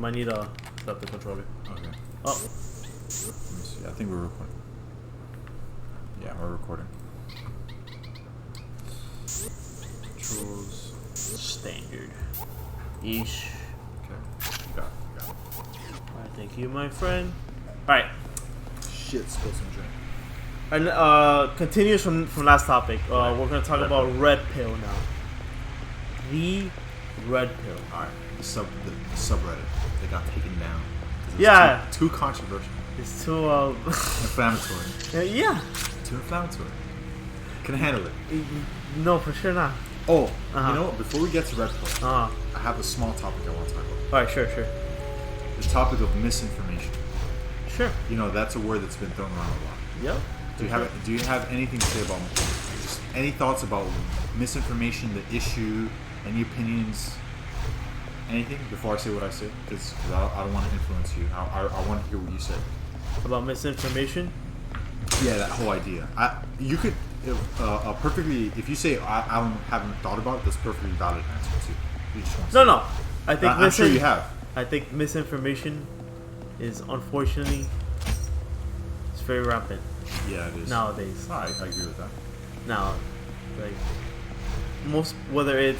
might need to set up the controller. Okay. Oh. Let me see. I think we're recording. Yeah, we're recording. Controls. Standard. Yeesh. Okay. Got it. Alright, thank you, my friend. Alright. Shit, spill some drink. And continues from last topic. We're gonna talk Red about pill. red pill now. The red pill. Alright. The subreddit. They got taken down. 'Cause it was Yeah. Too controversial. It's too Inflammatory. yeah. Too inflammatory. Can handle it. No, for sure not. Oh, you know what? Before we get to red pill, I have a small topic I want to talk about. Alright, sure. The topic of misinformation. Sure. You know, that's a word that's been thrown around a lot. Yep. Do you have anything to say about, just any thoughts about misinformation, the issue, any opinions, anything before I say what I say? Because I don't want to influence you. I want to hear what you say. About misinformation? Yeah, that whole idea. You could perfectly, if you say I haven't thought about it, that's perfectly valid answer too. You just want to No. I think I'm sure you have. I think misinformation is unfortunately it's very rampant Yeah, it is. nowadays. I agree with that. Now, like whether it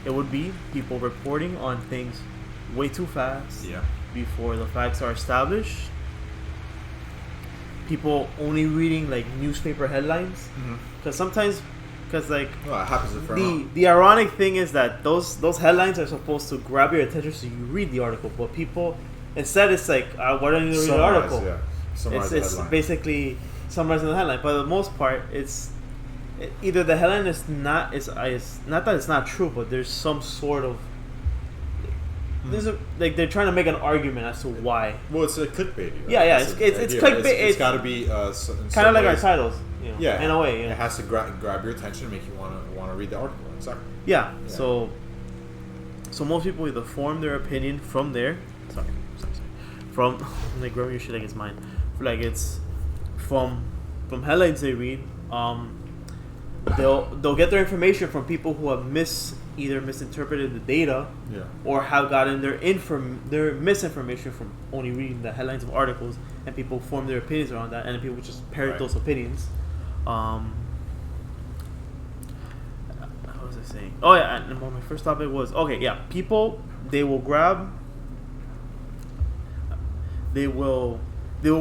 would be people reporting on things way too fast. Yeah. Before the facts are established. People only reading like newspaper headlines because like Well, it happens in front. the ironic thing is that those headlines are supposed to grab your attention so you read the article, but people instead it's like why don't you read the article? Yeah. Summarize It's the headline. basically summarizing the headline, but for the most part either the headline is not that it's not true, but there's some sort of like they're trying to make an argument as to why. Well, it's a clickbait. Yeah, it's clickbait. It's got to be kind of like our titles, Yeah, in a way. It has to grab your attention and make you want to read the article. Exactly. Yeah. So most people either form their opinion from there. Sorry. From like grabbing your shit like it's mine. Like it's from headlines they read. They'll get their information from people who have either misinterpreted the data, or have gotten their misinformation from only reading the headlines of articles, and people form their opinions around that, and then people just parrot those opinions. What was I saying? Oh yeah, and my first topic was people they will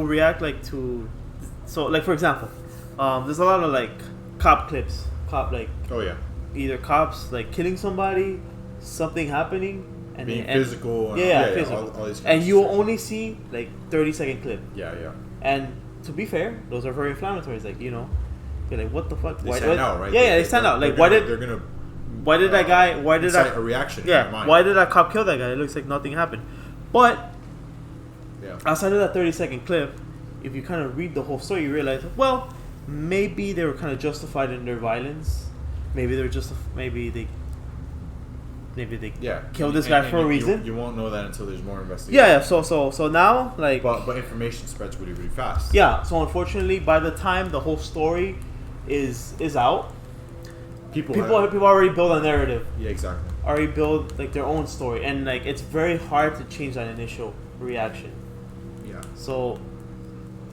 react like to, so like for example, there's a lot of like cop clips, either cops like killing somebody, something happening, and being and physical. Physical. All these and you will only see like 30-second clip. Yeah. And to be fair, those are very inflammatory. It's like, you're like, what the fuck? They stand out, right? Yeah, they stand out. Like, why did that guy? Why did incite a reaction? In your mind. Why did that cop kill that guy? It looks like nothing happened. But outside of that 30-second clip, if you kind of read the whole story, you realize, well, maybe they were kind of justified in their violence. Maybe they're maybe they killed this guy for a reason. You won't know that until there's more investigation. Yeah. So now, like, but information spreads really, really fast. Yeah. So unfortunately, by the time the whole story is out, people already build a narrative. Yeah, exactly. Already build like their own story, and like it's very hard to change that initial reaction. Yeah. So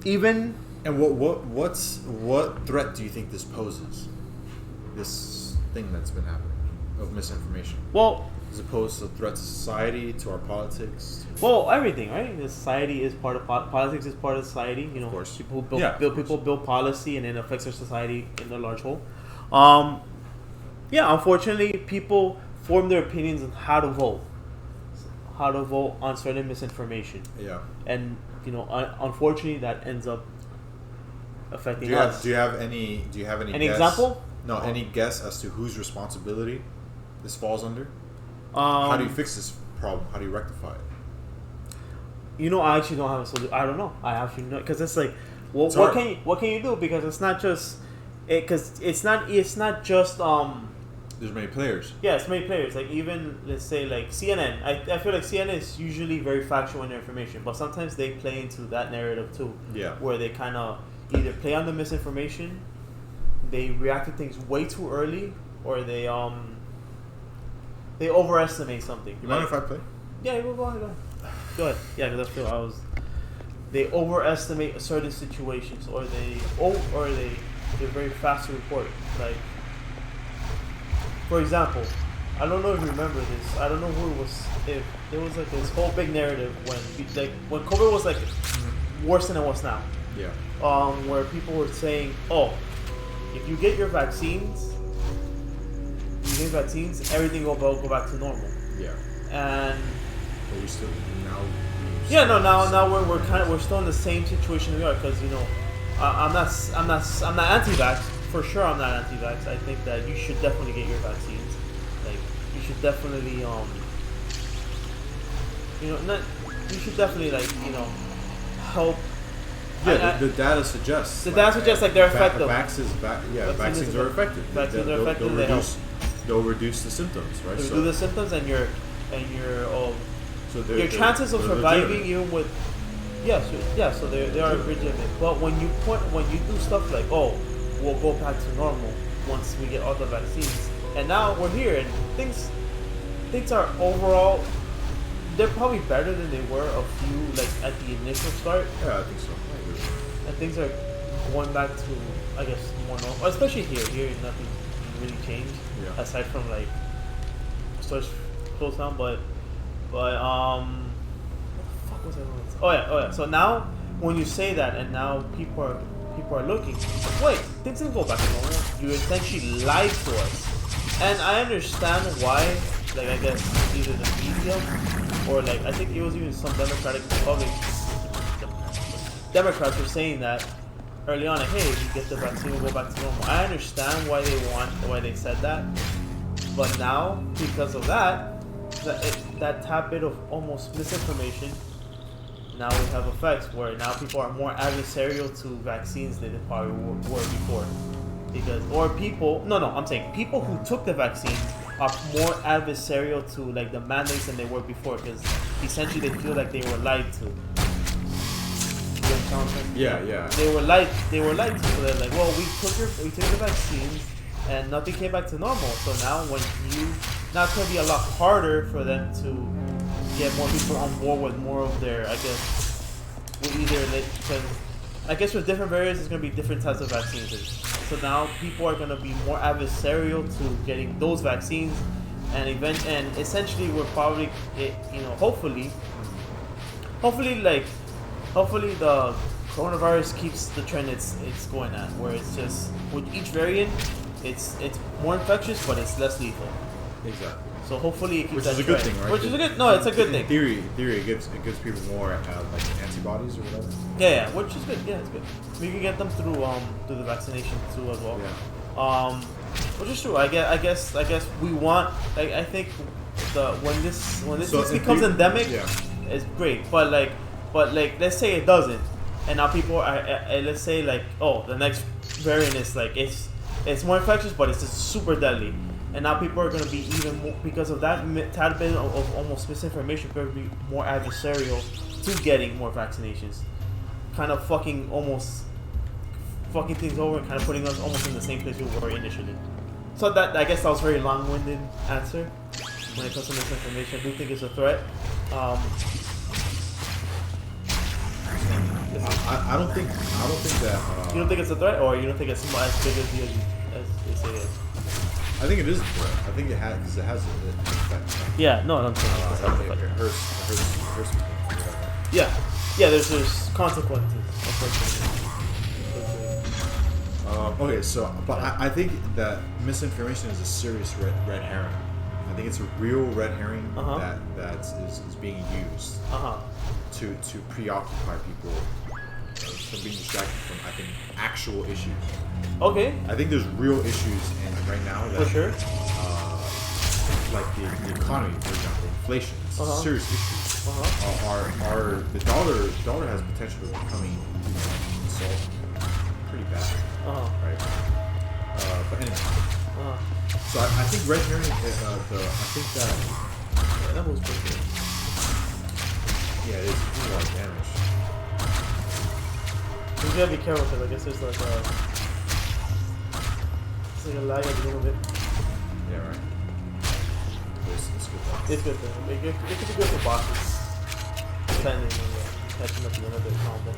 even what threat do you think this poses? This thing that's been happening of misinformation. Well, as opposed to threat to society, to our politics. Well, everything, right? The society is part of politics. Is part of society. Of course. People build policy, and it affects our society in a large whole. Unfortunately, people form their opinions on how to vote on certain misinformation. Yeah. And unfortunately, that ends up affecting us. Do you have any example? No, any guess as to whose responsibility this falls under? How do you fix this problem? How do you rectify it? I actually don't have a solution. I don't know. I actually know, because it's like, well, what can you do? Because it's not just it's not just There's many players. Yeah, it's many players. Like, even let's say like CNN. I feel like CNN is usually very factual in their information, but sometimes they play into that narrative too. Yeah. Where they kind of either play on the misinformation, they react to things way too early, or they overestimate something. You mind if I play? Yeah, go ahead. Go ahead. Yeah, because I feel they overestimate certain situations, or they're very fast to report. Like, for example, I don't know if you remember this. I don't know who it was. If there was like this whole big narrative when COVID was like worse than it was now. Yeah. Where people were saying, "Oh, if you get your vaccines, everything will go back to normal." Yeah. And but we still now. Now we're still in the same situation we are, because I'm not anti-vax. For sure, I'm not anti-vax. I think that you should definitely get your vaccines. Like, you should definitely help. Yeah, the data suggests. The data suggests like they're effective. Vaccines are effective. Vaccines are effective. They'll reduce the symptoms, right? They'll reduce the symptoms, and your chances of surviving even with so they are legitimate. But when you do stuff like, oh, we'll go back to normal once we get all the vaccines, and now we're here, and things are overall, they're probably better than they were a few, like, at the initial start. Yeah, I think so. And things are going back to, I guess, more normal, especially here. Here, nothing really changed aside from like stores closed down. But what the fuck was I going to say? Oh yeah. So now, when you say that, and now people are looking, wait, things didn't go back to normal. You essentially lied to us, and I understand why. Like, I guess either the media or like, I think it was even some Democrats were saying that early on, like, hey, if you get the vaccine, we'll go back to normal. I understand why they said that, but now, because of that tad bit of almost misinformation, now we have effects where now people are more adversarial to vaccines than they probably were before. I'm saying people who took the vaccine are more adversarial to like the mandates than they were before, because essentially they feel like they were lied to. Yeah. They were lied to. So they're like, well, we took the vaccines and nothing came back to normal. So now now it's gonna be a lot harder for them to get more people on board with more of their, I guess, with different variants, it's gonna be different types of vaccines. So now people are gonna be more adversarial to getting those vaccines, and essentially we're probably, hopefully the coronavirus keeps the trend it's going at, where it's just with each variant, it's more infectious, but it's less lethal. Exactly. So hopefully it keeps that trend. Which is a good thing, right? It's a good thing. In theory, it gives people more like antibodies or whatever. Yeah, which is good. Yeah, it's good. We can get them through the vaccination too as well. Yeah. Which is true. I guess we want. I think when this becomes endemic, it's great. But let's say it doesn't, and now people are let's say like, oh, the next variant is like it's more infectious, but it's just super deadly. And now people are going to be even more, because of that tad bit of almost misinformation, people are going to be more adversarial to getting more vaccinations. Kind of fucking things over and kind of putting us almost in the same place we were initially. So I guess that was a very long-winded answer when it comes to misinformation. I do think it's a threat. I don't think that. You don't think it's a threat, or you don't think it's as big as they say it is? I think it is a threat. I think it has, because it has an effect. Yeah, no, I'm saying it hurts people. Yeah, there's consequences, unfortunately. Okay, so, but I think that misinformation is a serious red herring. I think it's a real red herring that is being used to preoccupy people from being distracted from, I think, actual issues. Okay. I think there's real issues right now that, for sure, like the economy, for example, inflation, serious issues. Are the dollar has potential of becoming insulting pretty bad, right? But anyway, so I think red herring. I think that was pretty good. Yeah, it's a lot of damage. You gotta be careful, because I guess there's like a lag at the end of it. Yeah, right. Let's go It's good though. It could be good for bosses. Depending on catching up to another combo.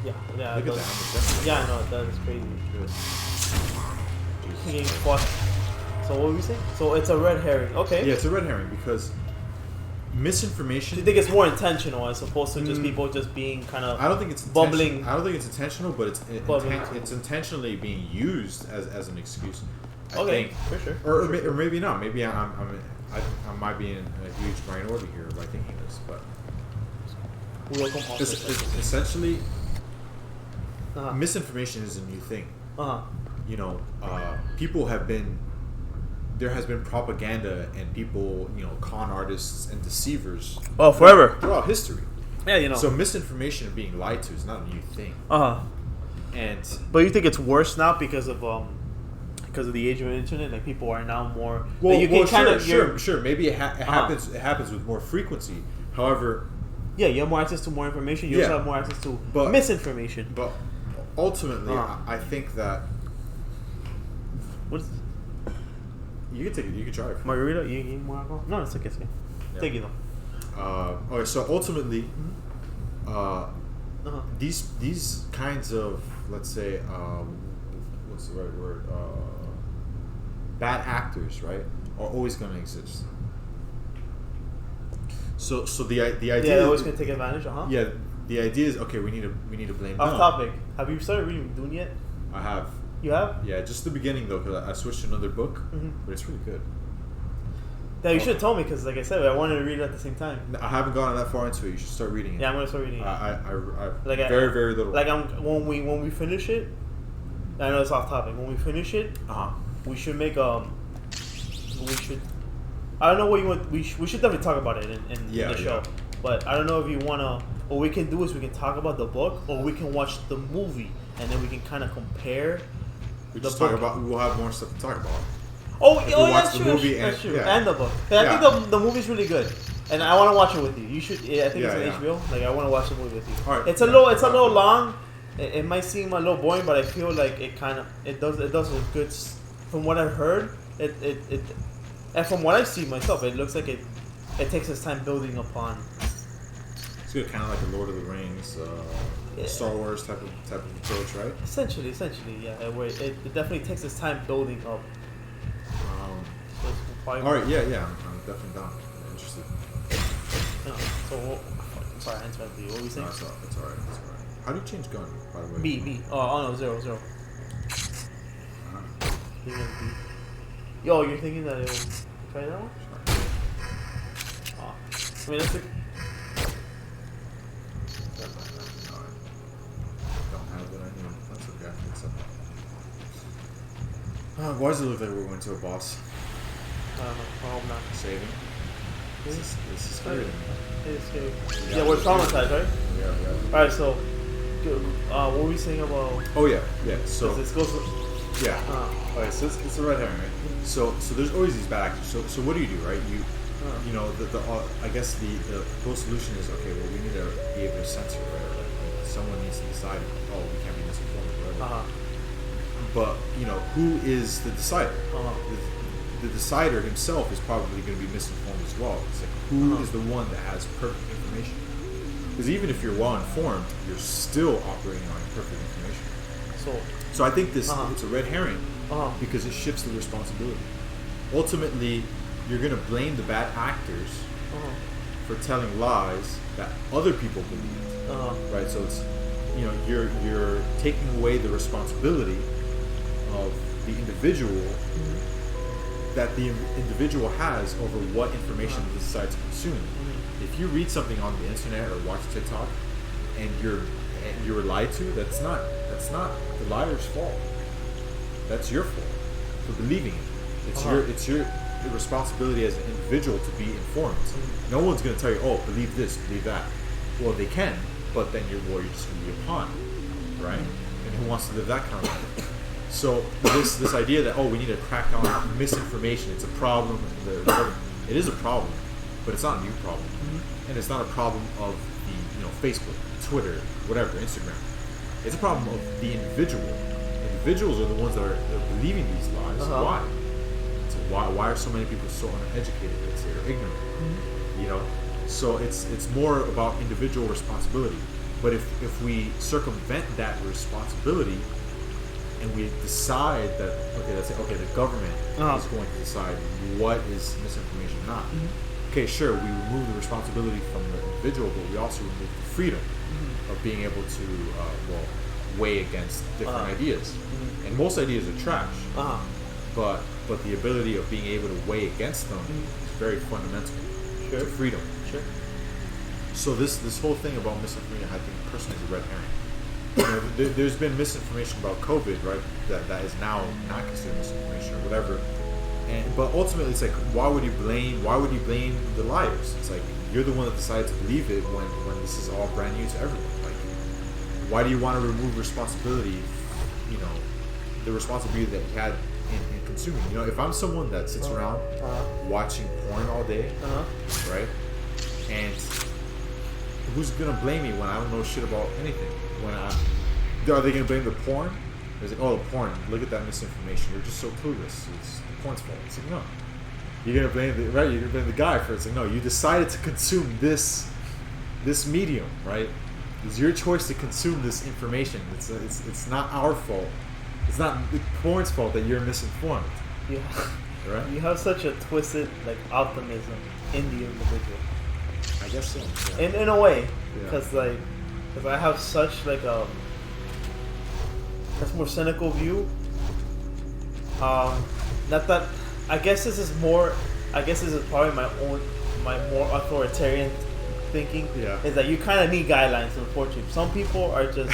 Yeah. Look at that. Yeah, I know that is crazy. Getting fought. So what were we saying? So it's a red herring. Okay. Yeah, it's a red herring because misinformation. Do you think it's more intentional as opposed to just people just being kind of? I don't think it's bumbling. I don't think it's intentional, but it's intentionally being used as an excuse. I think. For sure. Or maybe not. Maybe I might be in a huge minority here by thinking this, but essentially, misinformation is a new thing. You know, people have been. There has been propaganda and people, you know, con artists and deceivers. Oh, forever. Throughout history. Yeah, you know. So misinformation and being lied to is not a new thing. But you think it's worse now because of the age of the internet? Like people are now more. Sure. Maybe it happens. It happens with more frequency. However. Yeah, you have more access to more information. You also have more access to misinformation. But ultimately, I think that. What is? You can take it. You can try it. Margarita? You need more alcohol? No, it's okay. It's okay. Yeah. Take it though. Okay, so ultimately, these kinds of, let's say, what's the right word? Bad actors, right, are always going to exist. So the idea. Yeah, they're always going to take advantage. Yeah, the idea is okay. We need to blame them. Off topic. Have you started reading Dune yet? I have. You have? Yeah, just the beginning though, because I switched to another book, but it's really good. Yeah, you should have told me because, like I said, I wanted to read it at the same time. I haven't gone that far into it. You should start reading it. Yeah, I'm gonna start reading it. I very little. Like when we finish it. I know it's off topic. When we finish it, we should make we should. I don't know what you want. We should definitely talk about it in the show. But I don't know if you wanna. What we can do is we can talk about the book, or we can watch the movie, and then we can kind of compare. We just talk about. We'll have more stuff to talk about. That's true. That's true. And the book. I think the movie's really good, and I want to watch it with you. You should. I think it's on HBO. Like I want to watch the movie with you. All right. It's a little long. It might seem a little boring, but I feel like it does a good. From what I've heard, and from what I see myself, it looks like it takes its time building upon. It's good, kind of like the Lord of the Rings, Star Wars type of approach, right? Essentially, yeah. Where it definitely takes its time building up. All right, yeah, I'm definitely down. I'm interested. Sorry, I interrupted you. What were you saying? No, it's all right. How do you change gun, by the way? B. Oh no, 0. B. Yo, you're thinking that it'll try that one? Sure. I mean, that's the. Why does it look like we're going to a boss? I don't know. I hope not. Saving? This is scary. It is scary. Yeah, we're traumatized, right? Yeah. Alright, so, what were we saying about... Oh, yeah. So... This goes... Yeah. Alright, so it's a red herring, right? So there's always these bad actors. So what do, right? You know, I guess the whole solution is, okay, well, we need to be able to censor, right? Like, someone needs to decide, we can't be misinformed or whatever. But, you know, who is the decider? The decider himself is probably going to be misinformed as well. It's like, who is the one that has perfect information? Because even if you're well informed, you're still operating on imperfect information. So I think it's a red herring because it shifts the responsibility. Ultimately, you're going to blame the bad actors for telling lies that other people believe. Right? So it's, you know, you're taking away the responsibility of the individual that the individual has over what information they decide to consume. If you read something on the internet or watch TikTok and you're lied to, that's not the liar's fault. That's your fault for believing it. It's your responsibility as an individual to be informed. No one's going to tell you, believe this, believe that. Well, they can, but then you're just going to be a pawn, right? And who wants to live that kind of life? So this idea that we need to crack down misinformation, it's a problem. It is a problem, but it's not a new problem, and it's not a problem of the Facebook, Twitter, whatever, Instagram. It's a problem of the individual. Individuals are the ones that are believing these lies. Why? Why are so many people so uneducated, let's say, or ignorant? You know, so it's more about individual responsibility. But if we circumvent that responsibility and we decide that, okay, let's say, okay, the government is going to decide what is misinformation or not. Okay, sure, we remove the responsibility from the individual, but we also remove the freedom of being able to, weigh against different ideas. And most ideas are trash. But the ability of being able to weigh against them is very fundamental to freedom. So this whole thing about misinformation, I think personally is a red herring. You know, there's been misinformation about COVID, right? That is now not considered misinformation or whatever. But ultimately, it's like, why would you blame the liars? It's like, you're the one that decided to believe it when this is all brand new to everyone. Like, why do you want to remove responsibility? You know, the responsibility that you had in consuming. You know, if I'm someone that sits around watching porn all day, right? And who's gonna blame me when I don't know shit about anything? Are they gonna blame the porn? It's like, oh, the porn. Look at that misinformation. You're just so clueless. It's the porn's fault. It's like, no. You're gonna blame You're gonna blame the guy for it. It's like, no. You decided to consume this medium, right? It's your choice to consume this information. It's not our fault. It's not the porn's fault that you're misinformed. Yeah. Right? You have such a twisted optimism in the individual. I guess so. Yeah. In a way, because I have such a that's more cynical view. Not that I guess this is probably my more authoritarian thinking. Yeah. Is that you kind of need guidelines, unfortunately. Some people are just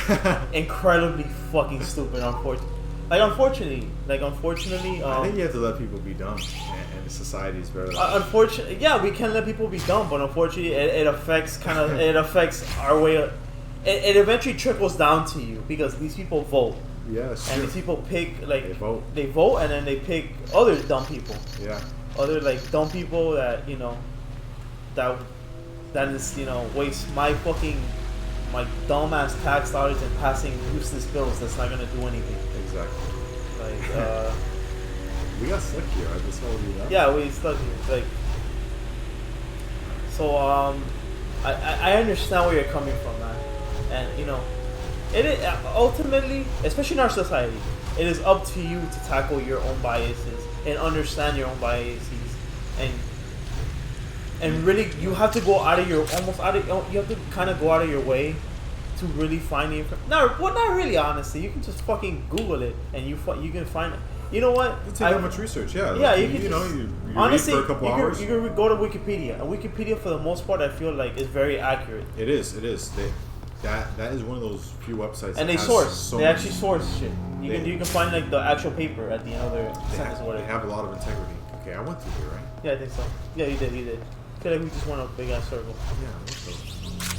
incredibly fucking stupid, unfortunately. Unfortunately, I think you have to let people be dumb, and the society is very. Unfortunately, yeah, we can let people be dumb, but unfortunately, it affects our way. It eventually trickles down to you because these people vote. Yes. And these people pick they vote. They vote, and then they pick other dumb people. Yeah. Other dumb people that that is waste my dumbass tax dollars in passing useless bills that's not gonna do anything. Exactly. We got stuck here. I just told you that. Yeah, we stuck here. So I understand where you're coming from, man, and it is ultimately, especially in our society, it is up to you to tackle your own biases and understand your own biases, and really you have to go out of your you have to kind of go out of your way to really find the information. Not really, honestly. You can just fucking Google it and you can find it. You know what? It's not much research, yeah. Yeah, you honestly, read for a couple hours. You can go to Wikipedia. And Wikipedia, for the most part, I feel like is very accurate. It is. That is one of those few websites. And they actually source shit. You can find the actual paper at the end of their sentence. They have a lot of integrity. Okay, I went through here, right? Yeah, I think so. Yeah, you did. I feel like we just went a big ass circle. Yeah, I think so.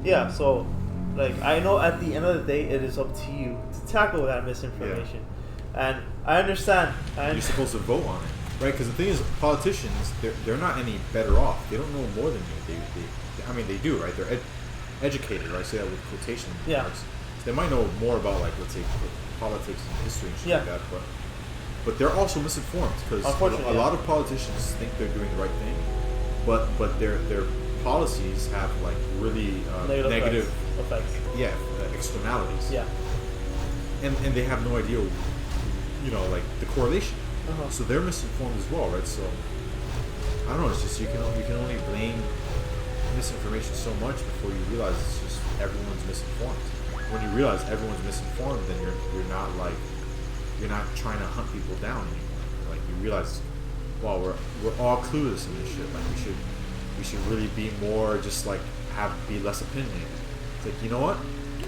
Yeah, so I know at the end of the day, it is up to you to tackle that misinformation. Yeah. And I understand. You're supposed to vote on it, right? Because the thing is, politicians, they're not any better off. They don't know more than you. They do, right? They're educated, right? I say that with quotation marks. They might know more about, let's say, politics and history and shit like that, but they're also misinformed because a lot of politicians think they're doing the right thing, but their policies have really negative effects. Yeah, externalities. Yeah, and they have no idea, the correlation. So they're misinformed as well, right? So I don't know. It's just you can only blame misinformation so much before you realize it's just everyone's misinformed. When you realize everyone's misinformed, then you're not trying to hunt people down anymore. You realize, wow, we're all clueless in this shit. We should really be more just be less opinionated. It's you know what?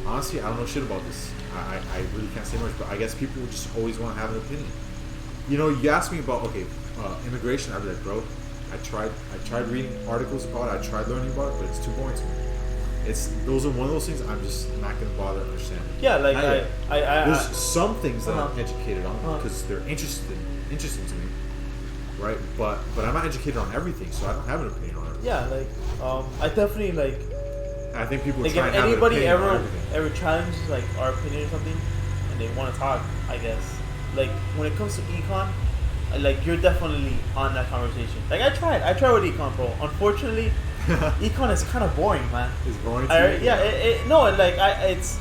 Honestly, I don't know shit about this. I really can't say much, but I guess people just always want to have an opinion. You asked me about immigration. I'd be like, bro, I tried reading articles about it. I tried learning about it, but it's too boring to me. Those are one of those things I'm just not gonna bother understanding. Yeah, there's some things that I'm educated on because they're interesting to me, right? But I'm not educated on everything, so I don't have an opinion on it. Yeah, I definitely I think people try if and have anybody an opinion on ever challenges our opinion or something, and they want to talk, I guess when it comes to econ, like you're definitely on that conversation. Like I tried with econ, bro. Unfortunately, econ is kind of boring, man. It's boring. It's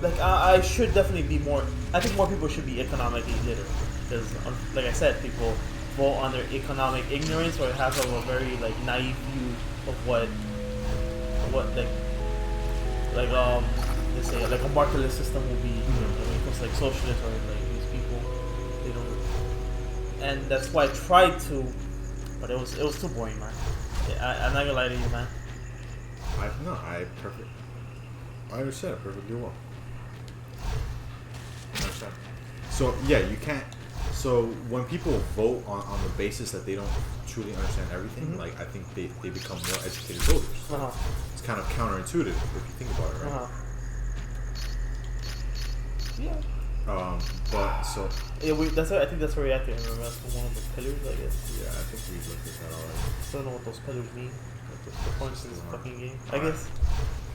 like I should definitely be more. I think more people should be economically literate because, like I said, people vote on their economic ignorance or have a very like naive view of what let's say like a marketless system will be. When it comes to like socialist or like these people, they don't. And that's why I tried to, but it was too boring, man. I'm not gonna lie to you, man. I understand it perfectly well. I understand. So yeah, you can't. So when people vote on the basis that they don't truly understand everything, like I think they become more educated voters. It's kind of counterintuitive if you think about it, right? Yeah. But so yeah, I think that's where we're at there. Remember, that's one of the pillars, I guess. Yeah, I think we looked at that already. Still don't know what those pillars mean. Like the points in this fucking game. I guess.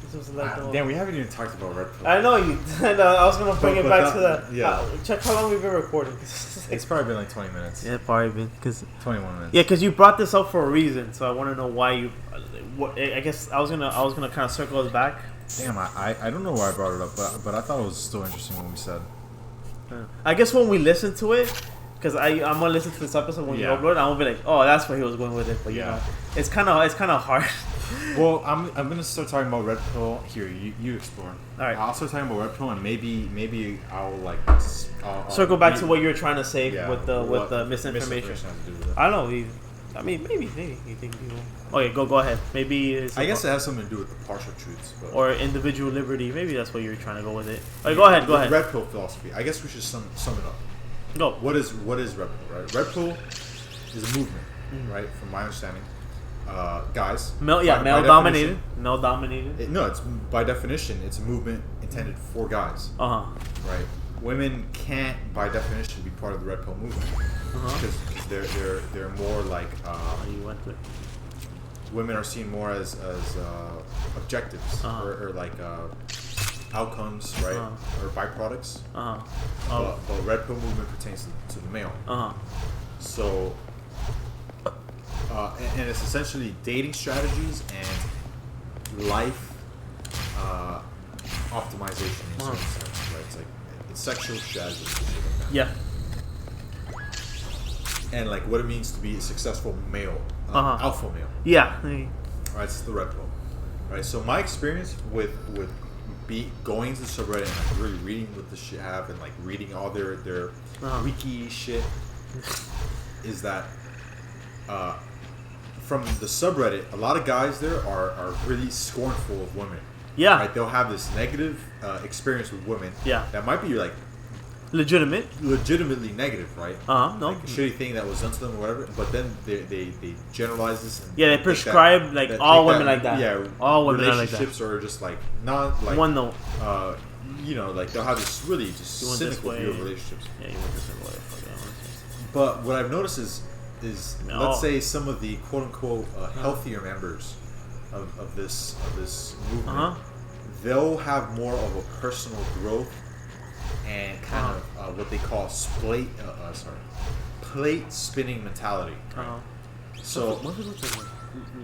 This was like damn, we haven't even talked about Red Pill. I know you. And I was gonna bring it back to that. Yeah. Check how long we've been recording. It's probably been like 20 minutes. Yeah, probably been 21 minutes. Yeah, because you brought this up for a reason, so I want to know why you. I guess I was gonna kind of circle us back. Damn, I don't know why I brought it up, but I thought it was still interesting when we said. I guess when we listen to it, because I'm gonna listen to this episode when you upload it, I'm gonna be like, oh, that's where he was going with it. But you know, it's kind of hard. Well, I'm gonna start talking about Red Pill. Here, you explore. All right. I'll start talking about Red Pill, and maybe I'll like circle back to what you were trying to say with the misinformation. I don't know. Maybe you think people. Okay, go ahead. Maybe I guess it has something to do with the partial truths, or individual liberty. Maybe that's what you're trying to go with it. All right, go ahead. Red Pill philosophy. I guess we should sum it up. Go. What is Red Pill? Right. Red Pill is a movement, right? From my understanding, guys. Male dominated. No, it's by definition, it's a movement intended for guys. Right. Women can't, by definition, be part of the Red Pill movement because they're more like. You went to it. Women are seen more as objectives or like outcomes, right, or byproducts. But Red Pill movement pertains to the male. So, and it's essentially dating strategies and life optimization in certain sense, right? It's like it's sexual strategies and shit like that. Yeah. And like what it means to be a successful male, alpha male. Yeah. Right, it's the Red Pill. Right, so my experience with going to the subreddit and like really reading what this shit have and like reading all their wiki shit is that from the subreddit, a lot of guys there are really scornful of women. Yeah. Right, they'll have this negative experience with women. Yeah. That might be like legitimately negative, right? No. Like a shitty thing that was done to them or whatever. But then they generalize this. And they prescribe all women like that. Yeah, all women are like that. Relationships are just like not like one note. You know, like they'll have this really just cynical view of relationships. Yeah, you went this way. But what I've noticed is let's say some of the quote unquote healthier members of this movement, they'll have more of a personal growth and kind of what they call plate spinning mentality. Right? So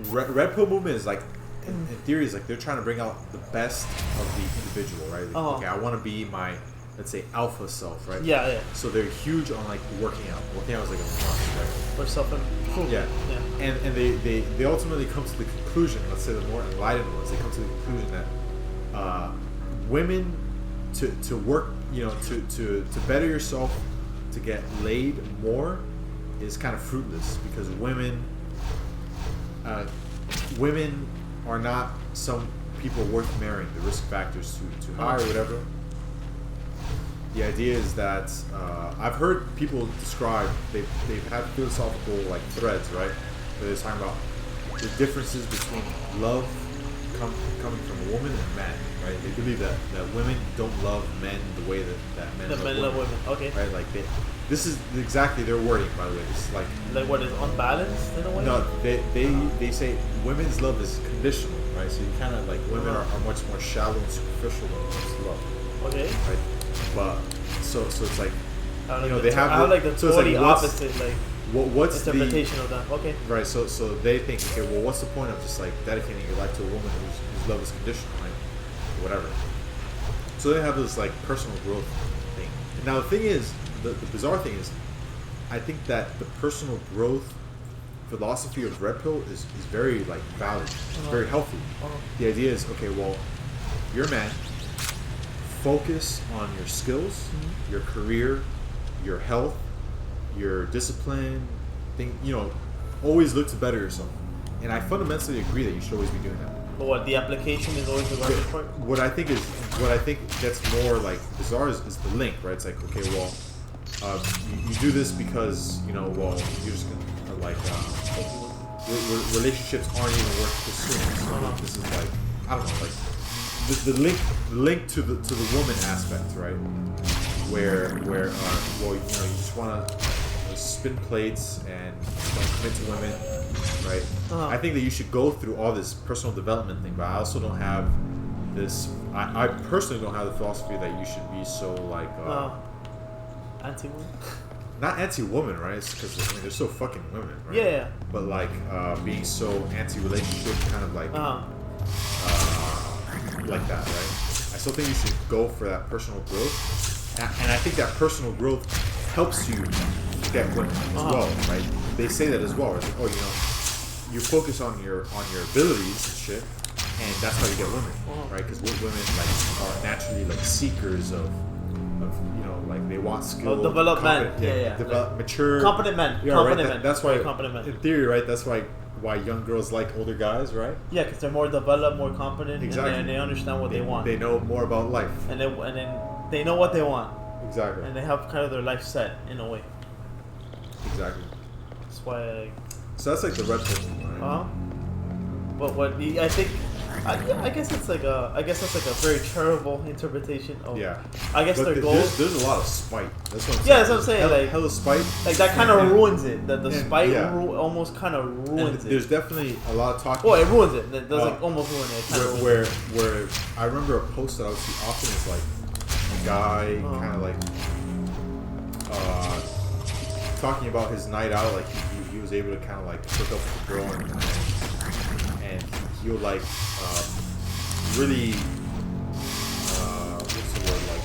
Red Pill movement is like in theory is like they're trying to bring out the best of the individual, right? Like, okay, I want to be my, let's say, alpha self, right? Yeah. So they're huge on like working out. Working out is like a must, right? Or self-improvement. Yeah. And they ultimately come to the conclusion, let's say the more enlightened ones, they come to the conclusion that women to work, you know, to better yourself, to get laid more is kind of fruitless because women are not some people worth marrying. The risk factor's too high or whatever. The idea is that I've heard people describe they've had philosophical like threads, right? Where they're talking about the differences between love coming from a woman and man, right? They believe that women don't love men the way that men love women. Okay. Right? Like this is exactly their wording, by the way. It's like what is unbalanced in a way? No, they say women's love is conditional, right? So you kind of like women are much more shallow and superficial when it comes to love. Okay. Right? But so it's like they have. I have like the totally like, opposite like what's interpretation of that. Okay. Right. So they think, okay, well, what's the point of just like dedicating your life to a woman whose love is conditional, right? Whatever. So they have this like personal growth thing. Now the thing is, the bizarre thing is, I think that the personal growth philosophy of Red Pill is very like valid. It's very healthy. The idea is, okay, well, you're a man. Focus on your skills, your career, your health, your discipline. Always look to better yourself. And I fundamentally agree that you should always be doing that. But what, the application is always the garbage part? What I think gets more like bizarre is the link, right? It's like, okay, well, you do this because you're just gonna relationships aren't even worth pursuing. So this is like, I don't know, like the link to the woman aspect, right? Where you just want to spin plates and don't commit to women, right? I think that you should go through all this personal development thing, but I also don't have this. I personally don't have the philosophy that you should be so like anti-woman. Not anti-woman, right? It's because they're so fucking women, right? Yeah. But like being so anti-relationship, kind of like like that, right? I still think you should go for that personal growth, and I think that personal growth helps you get women as well, right? They say that as well. It's like, you focus on your abilities and shit, and that's how you get women, right? Because women like are naturally like seekers of like they want skill, development, mature, competent men, men. That's why, competent men. in theory, right? That's why young girls like older guys, right? Yeah, because they're more developed, more competent, exactly. and they understand what they want. They know more about life, and then they know what they want. Exactly. And they have kind of their life set in a way. Exactly. That's why. So that's like the red pill, right? But what I think, I guess it's like that's like a very charitable interpretation of. Yeah. I guess their goal. There's a lot of spite. That's what I'm saying. Yeah, that's what I'm saying. Hella spite. Like that kind of ruins it. The spite almost kind of ruins it. There's definitely a lot of talk. Well, it ruins it. It doesn't almost ruin it. Where I remember a post that I would see often is like a guy kind of like talking about his night out, like he was able to kind of like hook up with a girl and he would like really what's the word, like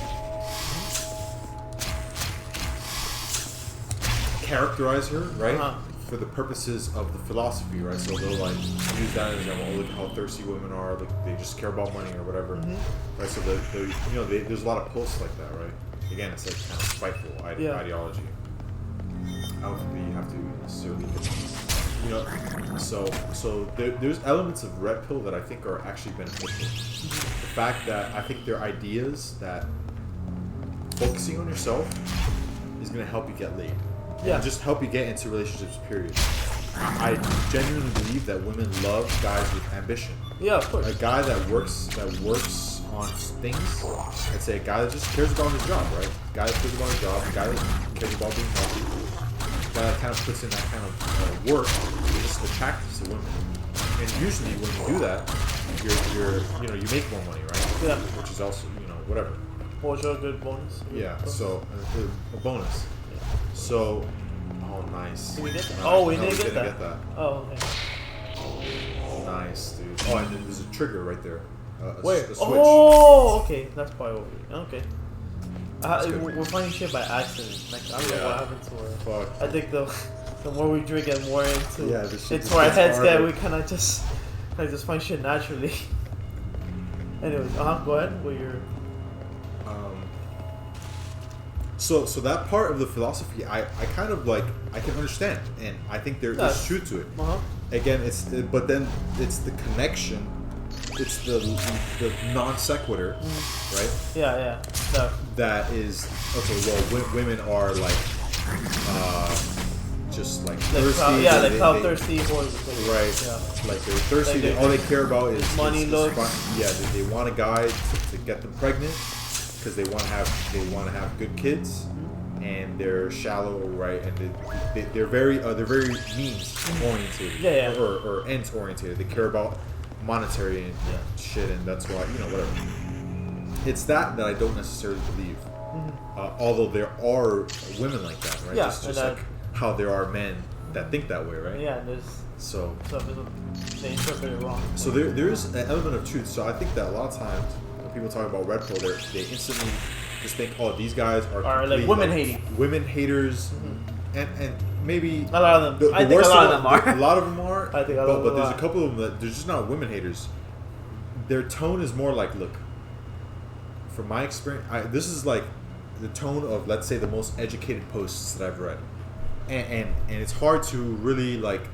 characterize her, right? For the purposes of the philosophy, right? So they'll like use that as example. Oh, look how thirsty women are. Like they just care about money or whatever, right? So there's a lot of posts like that, right? Again, it's like kind of spiteful ideology. I don't think you have to necessarily, So there's elements of red pill that I think are actually beneficial. The fact that I think they're ideas that focusing on yourself is going to help you get laid. Yeah. And just help you get into relationships, period. I genuinely believe that women love guys with ambition. Yeah, of course. A guy that works on things. I'd say a guy that just cares about his job, right? A guy that cares about his job. A guy that cares about being healthy. A guy that kind of puts in that kind of work is just attractive to women. And usually when you do that, you make more money, right? Yeah. Which is also whatever. What's a good bonus? Yeah. So a bonus. So, nice. Did we get that? We didn't get that. Oh, okay. Nice, dude. Oh, and then there's a trigger right there. Where? A switch. Oh, okay. That's probably what okay. We're finding shit by accident. Like, I don't know what happened to her. Fuck. I think the more we drink and more into our heads get, we kind of just find shit naturally. Anyways, go ahead with your. So that part of the philosophy, I kind of like, I can understand, and I think there's truth to it. Again, but then it's the connection, it's the non sequitur, right? Yeah. No. That is okay. Well, women are like, just like thirsty. They felt thirsty for right. Yeah. Like they're thirsty. All they care about is money, looks. They want a guy to get them pregnant. Because they want to have good kids, and they're shallow, right? And they're very means oriented, or ends oriented. They care about monetary and shit, and that's why whatever. It's that I don't necessarily believe. Although there are women like that, right? Yeah, just like how there are men that think that way, right? Yeah, there's so they interpret it wrong. So there's an element of truth. So I think that a lot of times when people talk about red pill, they instantly just think, oh, these guys are like women hating, women haters, and maybe a lot of them. I think a lot of them are. A lot of them are. I think but there's a couple of them that they're just not women haters. Their tone is more like, look, from my experience, this is like the tone of, let's say, the most educated posts that I've read, and it's hard to really like.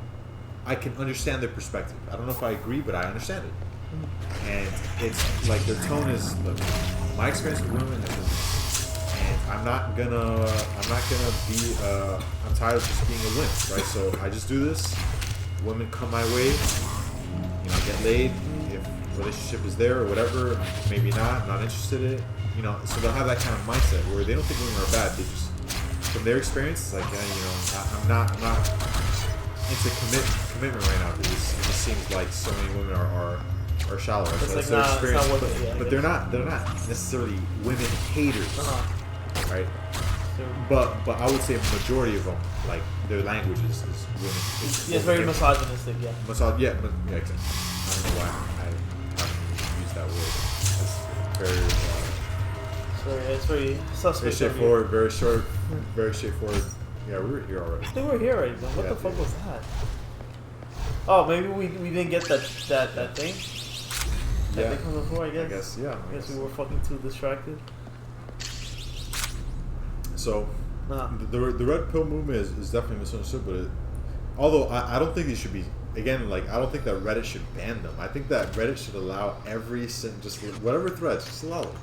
I can understand their perspective. I don't know if I agree, but I understand it. And it's like their tone is, look, my experience with women is, and I'm not gonna be I'm tired of just being a wimp, right? So I just do this. Women come my way, you know, get laid. If relationship is there or whatever, maybe not interested in it, you know. So they'll have that kind of mindset where they don't think women are bad. They just, from their experience, it's like, you know, I'm not into commitment right now because it just seems like so many women are shallow. So that's their experience, but they're not necessarily women haters, right? But I would say a majority of them, like, their language is women. It's very misogynistic, yeah. Exactly. I don't know why I haven't used that word. It's very suspect. Very straightforward, very short, very straightforward. Yeah, we were here already. I think we were here already. What the fuck was that? Oh, maybe we didn't get that thing? That thing from before, I guess. I guess we were fucking too distracted. So, the red pill movement is definitely misunderstood, but although I don't think they should be, again, like, I don't think that Reddit should ban them. I think that Reddit should allow just whatever threads, just allow them.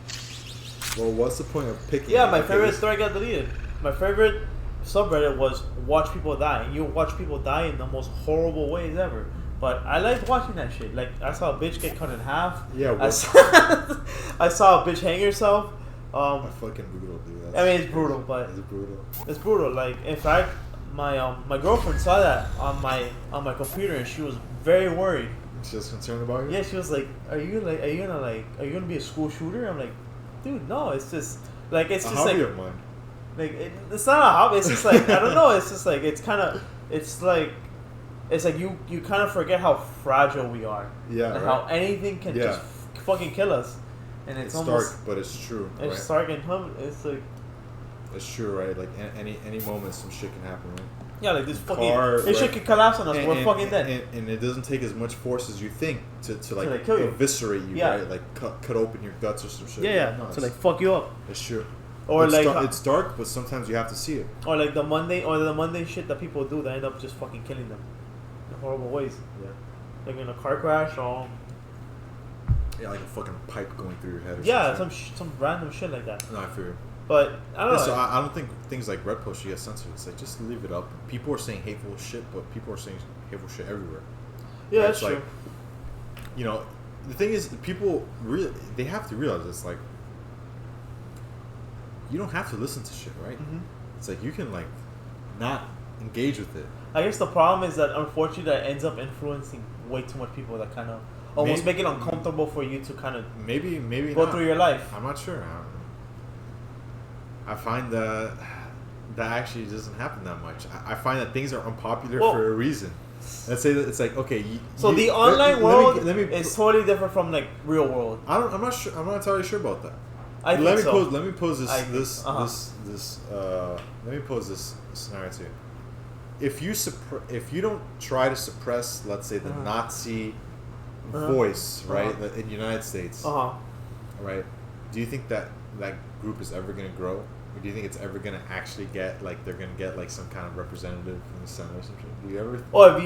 Well, what's the point of picking? Yeah, my favorite thread got deleted. My favorite subreddit was watch people die. You watch people die in the most horrible ways ever. But I liked watching that shit. Like, I saw a bitch get cut in half. Yeah, I saw a bitch hang herself. That's fucking brutal, dude. I mean, it's brutal, but it's brutal. Like, in fact, my girlfriend saw that on my computer, and she was very worried. She was concerned about you? Yeah, she was like, "Are you gonna be a school shooter?" I'm like, "Dude, no. It's just like it's just hobby like of mine. Like it's not a hobby. It's just like I don't know. It's just like it's like you kind of forget how fragile we are. Yeah. And how anything can just fucking kill us. And it's almost dark, but it's true. It's dark and it's like. It's true, right? Like any moment, some shit can happen, right? Yeah, like this fucking shit can collapse on us. We're fucking dead. And it doesn't take as much force as you think to like kill eviscerate you, right? Like cut open your guts or some shit. Yeah. No, to like fuck you up. It's true. Or it's dark, but sometimes you have to see it. Or like the Monday shit that people do that end up just fucking killing them in horrible ways. Yeah. Like in a car crash or. Yeah, like a fucking pipe going through your head. Or some random shit like that. No, I feel you. But I don't know. So I don't think things like red pill should get censored. It's like, just leave it up. People are saying hateful shit, but people are saying hateful shit everywhere. Yeah, right? That's true. Like, you know, the thing is, people really they have to realize it's like you don't have to listen to shit, right? Mm-hmm. It's like you can like not engage with it. I guess the problem is that unfortunately that ends up influencing way too much people that kind of almost make it uncomfortable for you to kind of maybe go through your life. I'm not sure. I find that actually doesn't happen that much. I find that things are unpopular for a reason. Let's say that it's like, okay. The online world is totally different from like real world. I'm not sure. I'm not entirely sure about that. Let me pose this scenario to you. If you don't try to suppress, let's say, the Nazi voice, right, in the United States, right? Do you think that group is ever going to grow? Or do you think it's ever going to actually get, like, they're going to get, like, some kind of representative from the Senate or something? Do you ever...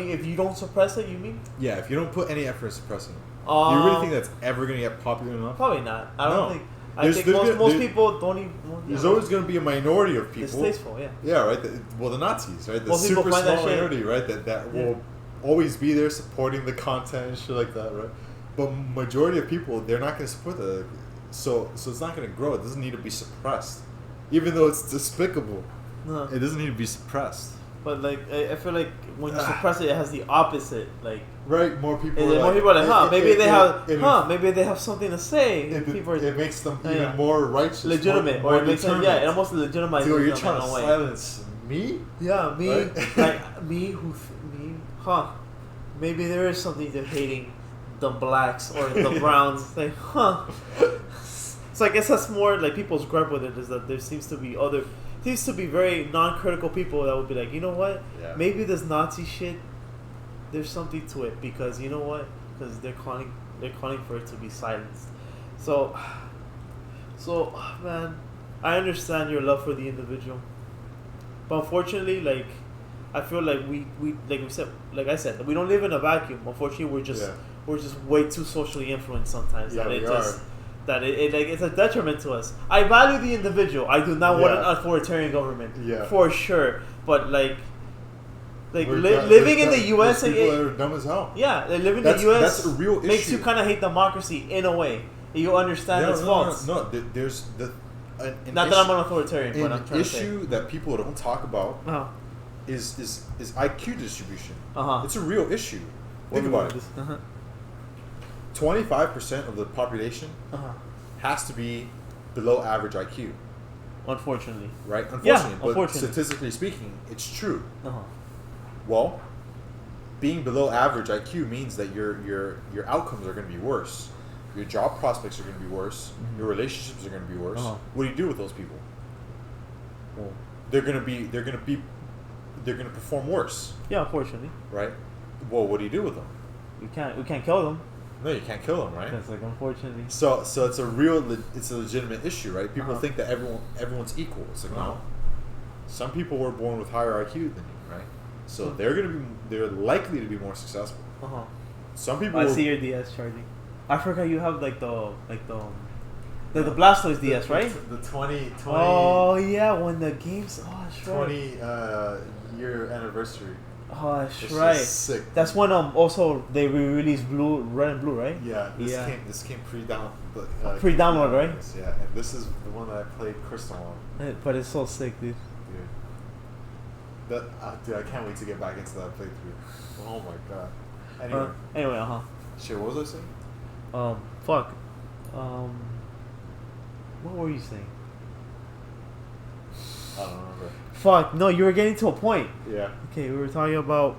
if you don't suppress it, you mean? Yeah, if you don't put any effort in suppressing it. Do you really think that's ever going to get popular enough? Probably not. I don't think... I think most people don't even... There's always going to be a minority of people... Distasteful, yeah. Yeah, right? The Nazis, right? The super small minority, right? That will always be there supporting the content and shit like that, right? But majority of people, they're not going to support that. So it's not going to grow. It doesn't need to be suppressed. Even though it's despicable, it doesn't need to be suppressed. But like I feel like when you suppress it, it has the opposite. Like right, more people. More people are like, maybe they have something to say. It makes them even more righteous, legitimate, more or it makes them, it almost legitimizes. Dude, you're trying to silence me? Yeah, me. Right? Like me. Maybe there is something to hating the blacks or the browns. Like, So I guess that's more like people's gripe with it is that there seems to be very non-critical people that would be like, you know what? Yeah. Maybe this Nazi shit, there's something to it because you know what? Because they're calling for it to be silenced. So man, I understand your love for the individual, but unfortunately, like I feel like we like I said, we don't live in a vacuum. Unfortunately, we're just way too socially influenced sometimes. Yeah, That it's a detriment to us. I value the individual. I do not want an authoritarian government. Yeah. For sure. But living in the U.S. people that are dumb as hell. Yeah, living in the U.S. That's a real issue. Makes you kind of hate democracy in a way. You understand its faults. No, there's not that I'm an authoritarian, but I'm trying to say. An issue that people don't talk about is IQ distribution. It's a real issue. Think about it. 25% of the population has to be below average IQ. Unfortunately. Right? Unfortunately. But statistically speaking, it's true. Well, being below average IQ means that your outcomes are going to be worse. Your job prospects are going to be worse. Mm-hmm. Your relationships are going to be worse. What do you do with those people? Well, they're going to perform worse. Yeah, unfortunately. Right? Well, what do you do with them? We can't kill them. No, you can't kill them, right? That's like unfortunately. So it's a legitimate issue, right? People think that everyone's equal. It's like no. Some people were born with higher IQ than you, right? So they're likely to be more successful. Some people. I see your DS charging. I forgot you have the Blastoise DS, right? The 20. Oh yeah, when the games. Oh, that's right. 20 year anniversary. Oh, that's right. Sick. That's when also they re-released red and blue, right? Yeah. This came pre-download. Pre-download, right? Yeah, and this is the one that I played Crystal on. But it's so sick, dude. Dude, I can't wait to get back into that playthrough. Oh my god. Anyway, Shit, what was I saying? Fuck. What were you saying? I don't remember. Fuck, no, you were getting to a point. Yeah. Okay, we were talking about...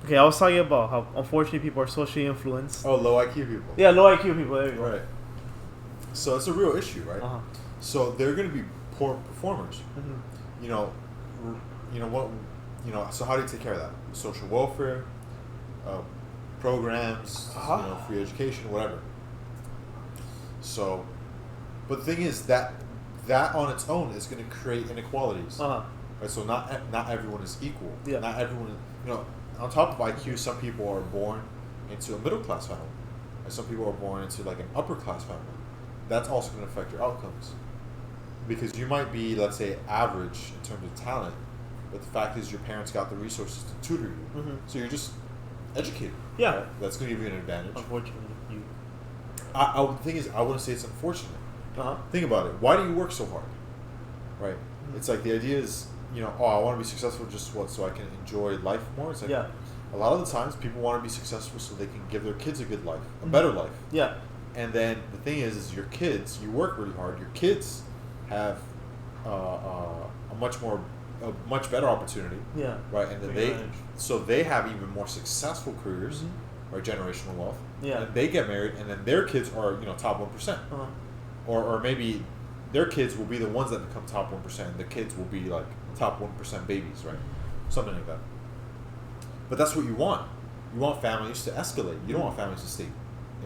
Okay, I was talking about how unfortunately people are socially influenced. Oh, low IQ people. Yeah, low IQ people, there you go. Right. So it's a real issue, right? So they're going to be poor performers. Mm-hmm. So how do you take care of that? Social welfare, programs, free education, whatever. So, but the thing is that on its own is going to create inequalities. Right? So not everyone is equal. Yeah. Not everyone, on top of IQ, some people are born into a middle class family, and some people are born into like an upper class family. That's also going to affect your outcomes, because you might be, let's say, average in terms of talent, but the fact is your parents got the resources to tutor you, so you're just educated. Yeah, right? That's going to give you an advantage. Unfortunately, the thing is, I wouldn't say it's unfortunate. Think about it. Why do you work so hard? Right? It's like the idea is, I want to be successful so I can enjoy life more. It's like a lot of the times people want to be successful so they can give their kids a good life, a better life. Yeah. And then the thing is your kids, you work really hard. Your kids have a much better opportunity. Yeah. Right. And then they have even more successful careers, or generational wealth. Yeah. And they get married, and then their kids are top 1%. Or maybe their kids will be the ones that become top 1%. The kids will be like top 1% babies, right? Something like that. But that's what you want. You want families to escalate. You don't want families to stay in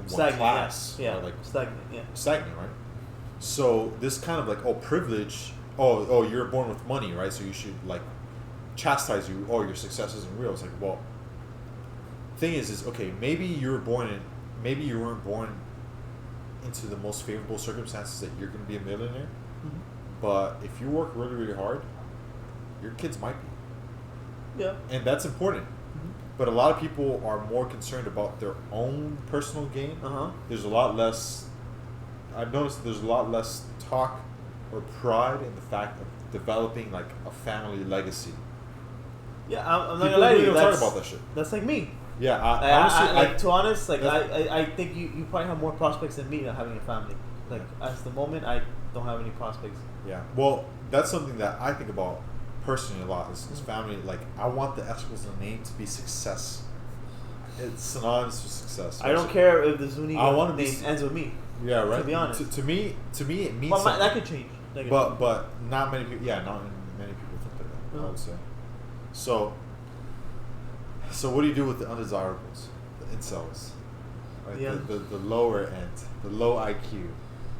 one class. Yeah. Like stagnant. Yeah. Stagnant, right? So this kind of privilege. Oh, you're born with money, right? So you should chastise you. Oh, your success isn't real. It's like, well, thing is okay. Maybe you weren't born into the most favorable circumstances that you're going to be a millionaire. But if you work really, really hard, your kids might be. Yeah. And that's important. But a lot of people are more concerned about their own personal gain. There's a lot less... I've noticed there's a lot less talk or pride in the fact of developing a family legacy. Yeah, I'm not gonna lie to you. Don't talk about that shit. That's like me. Yeah, to honest, like I think you probably have more prospects than me not having a family. Like at the moment, I don't have any prospects. Yeah, well, that's something that I think about personally a lot. Is family. Like I want the Eskimos in the name to be success. It's synonymous with success. I don't care if the Zuni name ends with me. Yeah, right. To be honest, to me, it means. Well, that could change. But not many people. Yeah, not many people think like that. I would say. So what do you do with the undesirables, the incels, right? Yeah. The lower end, the low IQ,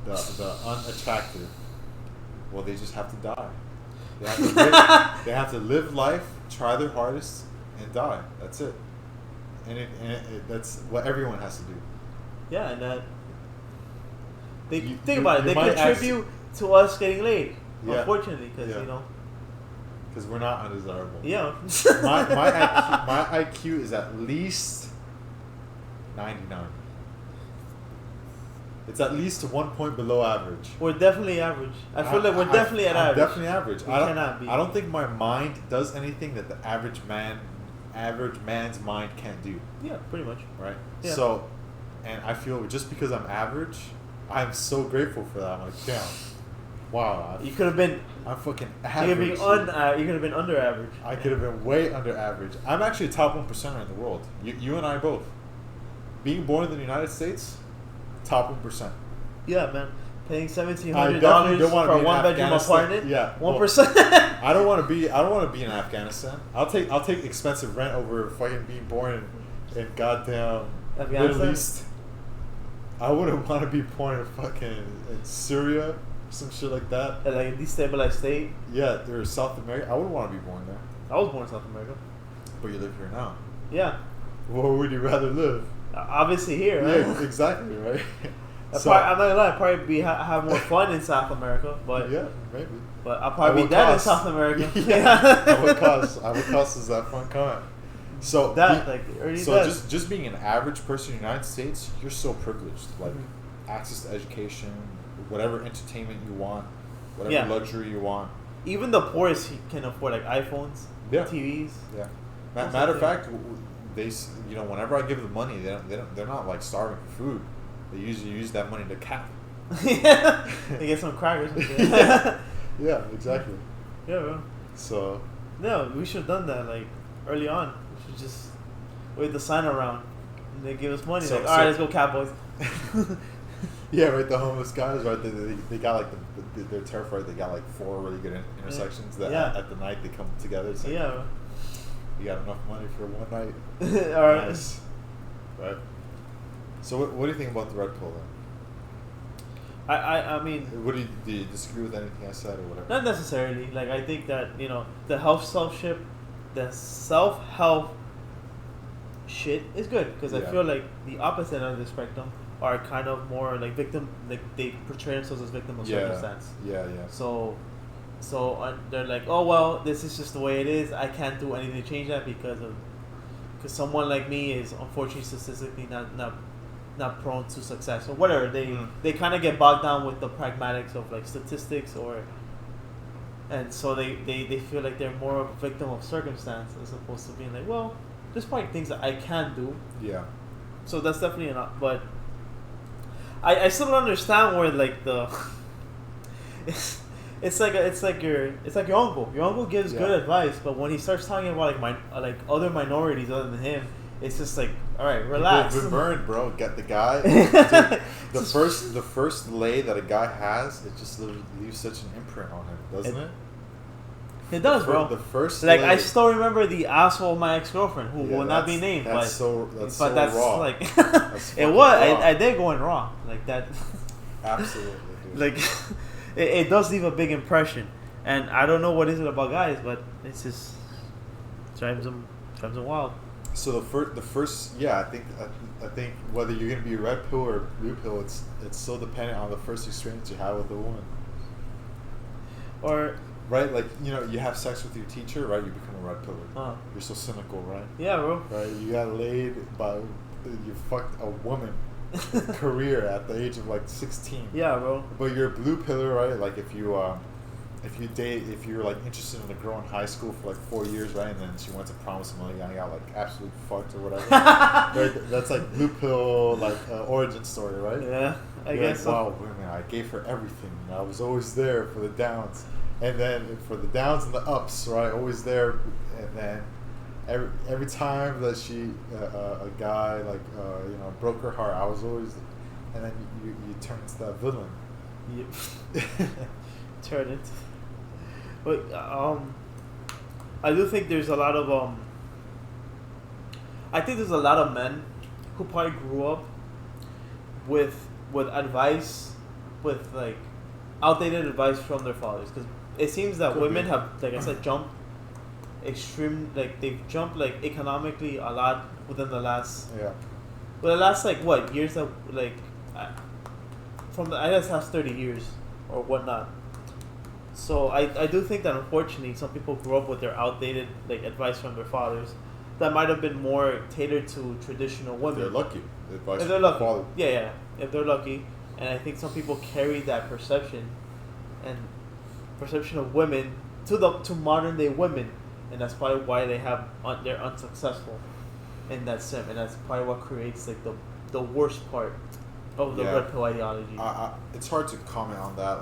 the unattractive? Well, they just have to die. They have to live life, try their hardest, and die. That's it. And that's what everyone has to do. Yeah, and that think about it. They contribute to us getting laid. Yeah. Unfortunately, because because we're not undesirable. Yeah. my IQ is at least 99. It's at least 1 point below average. We're definitely average. I feel like we're definitely at average. Definitely average. I don't think my mind does anything that the average man's mind can't do. Yeah, pretty much. Right? Yeah. So, and I feel just because I'm average, I'm so grateful for that. I'm like, damn. Wow. You could have been. I'm fucking average. You could have been under average. I could have been way under average. I'm actually a top 1%er in the world. You and I both. Being born in the United States, top 1%. Yeah, man. Paying $1,700 for a 1-bedroom apartment. Yeah, 1%. I don't want to be in Afghanistan. I'll take expensive rent over fucking being born in goddamn Middle East. I wouldn't want to be born in fucking Syria, some shit like that. Like a destabilized state. Yeah, or South America. I wouldn't want to be born there. I was born in South America. But you live here now. Yeah. Where would you rather live? Obviously here, right? Yeah, exactly, right? I'm not gonna lie, I'd probably have more fun in South America, but yeah, maybe. But I'll probably be dead in South America. I would cost is that fun comment. So just being an average person in the United States, you're so privileged. Like access to education, whatever entertainment you want, whatever luxury you want. Even the poorest can afford like iPhones, TVs. Yeah. Matter of fact, they whenever I give them money, they're not like starving for food. They usually use that money to cap. Yeah, they get some crackers. Yeah, exactly. Yeah, bro. So. No, we should have done that like early on. We should just wave the sign around and they give us money. All right, let's go, Cowboys. Yeah, right. The homeless guys, right? They got like they're terrified. They got like 4 really good intersections that at the night they come together. It's like, yeah. You got enough money for one night. All right. Nice. Right. So what do you think about the red pill then? I mean, do you disagree with anything I said or whatever? Not necessarily. Like I think that the self-help shit is good because I feel like the opposite end of the spectrum are kind of more like victim, like they portray themselves as victim of circumstance. Yeah. So they're like, oh well, this is just the way it is. I can't do anything to change that because someone like me is unfortunately statistically not prone to success or whatever. They kind of get bogged down with the pragmatics of like statistics and so they feel like they're more of a victim of circumstance as opposed to being like, well, there's probably things that I can do. Yeah. So that's definitely enough, but I still don't understand where like the it's like your uncle. Your uncle gives good advice, but when he starts talking about like other minorities other than him, it's just like, all right, relax. You've been burned, bro. Get the guy. Dude, the first lay that a guy has, it just leaves such an imprint on him, doesn't it? It does, bro. The first like lay, I still remember the asshole of my ex-girlfriend who will not be named. That's so raw. Like that's it was. I did going wrong like that. Absolutely, dude. Like it does leave a big impression, and I don't know what is it about guys, but it's just drives them wild. So the first I think whether you're gonna be a red pill or a blue pill, it's so dependent on the first experience you have with a woman. Or right, like you have sex with your teacher, right? You become a red pillar. You're so cynical, right? Yeah, bro. Right, you got laid you fucked a woman career at the age of like 16. Yeah, bro. But you're a blue pillar, right? Like if you if you're like interested in a girl in high school for like 4 years, right, and then she went to prom with somebody and got like absolutely fucked or whatever, right? That's like blue pill like origin story, right? Yeah, I guess. Like, wow, man, I gave her everything. I was always there for the downs, and then for the downs and the ups, right? Always there, and then every time that she a guy like broke her heart, I was always, and then you turn into that villain. Yep. Turn it. But I do think there's a lot of I think there's a lot of men who probably grew up with advice, with like outdated advice from their fathers, because it seems that women have, like I said, jumped they've jumped like economically a lot within the last like what years, that like from the, I guess last 30 years or whatnot. So I do think that unfortunately some people grew up with their outdated like advice from their fathers that might have been more tailored to traditional women. They're lucky. If they're lucky. Yeah. If they're lucky. And I think some people carry that perception of women to modern day women, and that's probably why they're unsuccessful in that sim, and that's probably what creates like the worst part of the red pill ideology. It's hard to comment on that.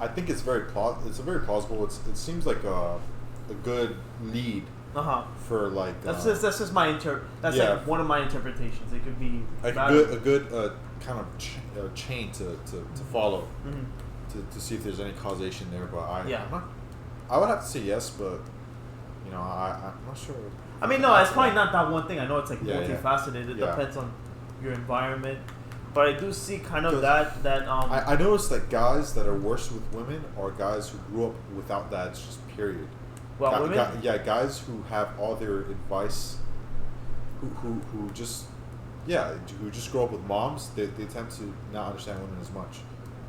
I think it's very plausible. It seems like a good lead for like that's just my like one of my interpretations. It could be like a good kind of chain to follow to see if there's any causation there. But I would have to say yes, but I'm not sure. I mean, no, it's probably not that one thing. I know it's like multifaceted. It depends on your environment. But I do see kind of that I noticed that guys that are worse with women are guys who grew up without dads, just period. Well, women? Guys who have all their advice, who just grow up with moms, they tend to not understand women as much,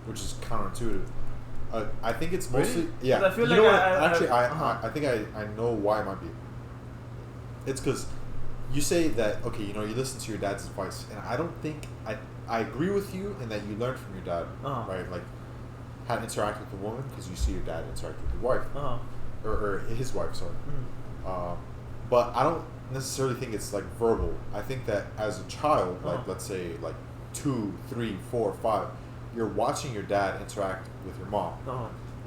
which is counterintuitive. I think it's mostly I feel like I think I know why it might be. It's because you say that you listen to your dad's advice, and I don't think I agree with you in that you learned from your dad, right? Like how to interact with a woman because you see your dad interact with your wife, or his wife, sorry. But I don't necessarily think it's like verbal. I think that as a child, like let's say like 2, 3, 4, 5, you're watching your dad interact with your mom,